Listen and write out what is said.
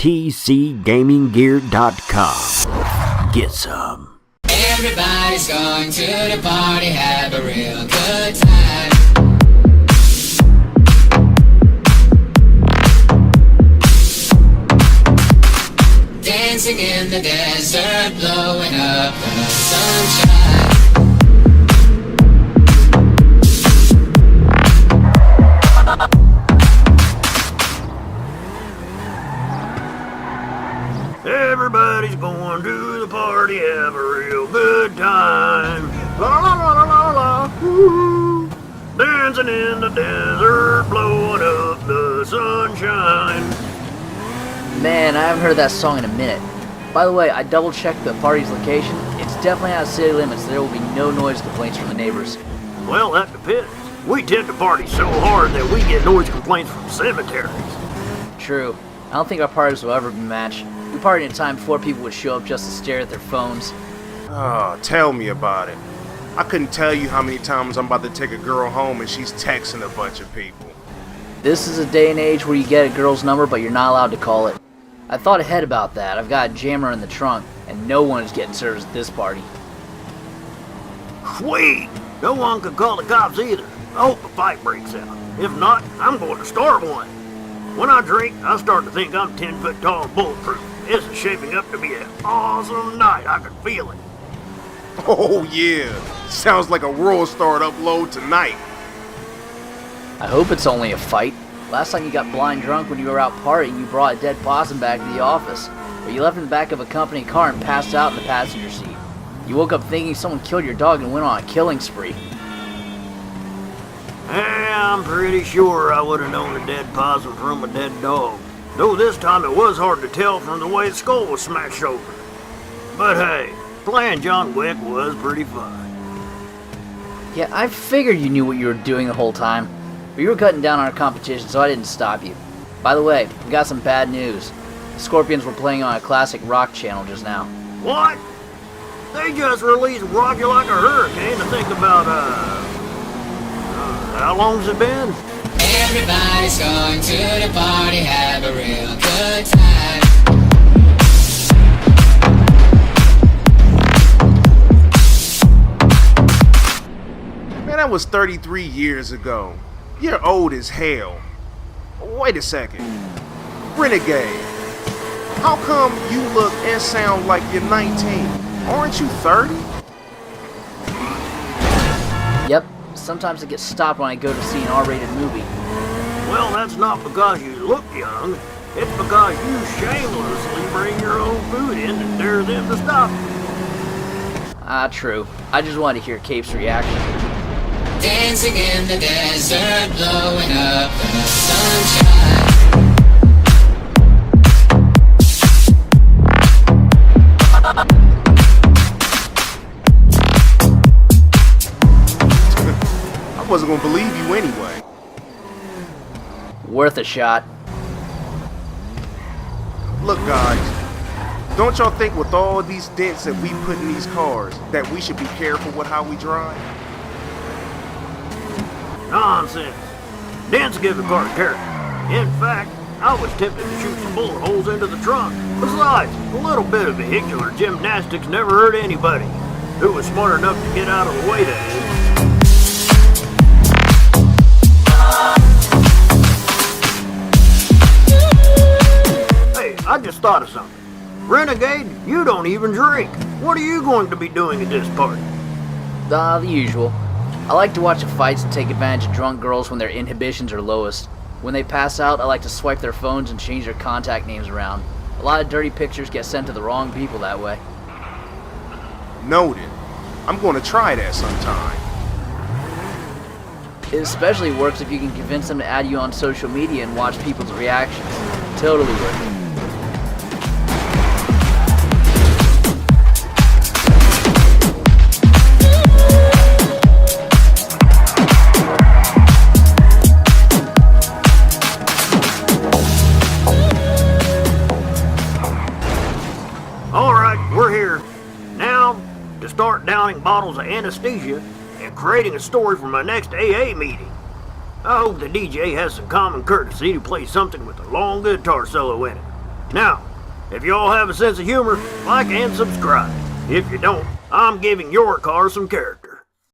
tcgaminggear.com. Get some. Everybody's going to the party, have a real good time. Dancing in the desert, blowing up the sunshine. Everybody's going to the party, have a real good time. La la la la la la. Woo. Dancing in the desert, blowing up the sunshine. Man, I haven't heard that song in a minute. By the way, I double-checked the party's location. It's definitely out of city limits, so there will be no noise complaints from the neighbors. Well, that depends. We tend to party so hard that we get noise complaints from cemeteries. True. I don't think our parties will ever be matched. We partied in time before people would show up just to stare at their phones. Oh, tell me about it. I couldn't tell you how many times I'm about to take a girl home and she's texting a bunch of people. This is a day and age where you get a girl's number, but you're not allowed to call it. I thought ahead about that. I've got a jammer in the trunk, and no one is getting service at this party. Sweet! No one can call the cops either. I hope a fight breaks out. If not, I'm going to start one. When I drink, I start to think I'm 10 foot tall and bulletproof. This is shaping up to be an awesome night. I can feel it. Oh yeah, sounds like a World Star upload tonight. I hope it's only a fight. Last time you got blind drunk when you were out partying, you brought a dead possum back to the office. But you left in the back of a company car and passed out in the passenger seat. You woke up thinking someone killed your dog and went on a killing spree. I'm pretty sure I would have known a dead possum from a dead dog. Though this time it was hard to tell from the way the skull was smashed open. But hey, playing John Wick was pretty fun. Yeah, I figured you knew what you were doing the whole time. But you were cutting down on our competition, so I didn't stop you. By the way, we got some bad news. The Scorpions were playing on a classic rock channel just now. What? They just released Rock You Like a Hurricane to think about, how long's it been? Everybody's going to the party, have a real good time. Man, that was 33 years ago. You're old as hell. Wait a second. Renegade, how come you look and sound like you're 19? Aren't you 30? Yep, sometimes I get stopped when I go to see an R-rated movie. Well, that's not because you look young. It's because you shamelessly bring your own food in and dare them to stop you. Ah, true. I just wanted to hear Cape's reaction. Dancing in the desert, blowing up the sunshine. I wasn't gonna believe you anyway. Worth a shot. Look guys, don't y'all think with all these dents that we put in these cars that we should be careful with how we drive? Nonsense. Dents give a car character. In fact, I was tempted to shoot some bullet holes into the trunk. Besides, a little bit of vehicular gymnastics never hurt anybody. Who was smart enough to get out of the way, that is. Hey, I just thought of something. Renegade, you don't even drink. What are you going to be doing at this party? The usual. I like to watch the fights and take advantage of drunk girls when their inhibitions are lowest. When they pass out, I like to swipe their phones and change their contact names around. A lot of dirty pictures get sent to the wrong people that way. Noted. I'm gonna try that sometime. It especially works if you can convince them to add you on social media and watch people's reactions. Totally worth it. Start downing bottles of anesthesia and creating a story for my next AA meeting. I hope the DJ has some common courtesy to play something with a long guitar solo in it. Now, if you all have a sense of humor, like and subscribe. If you don't, I'm giving your car some character.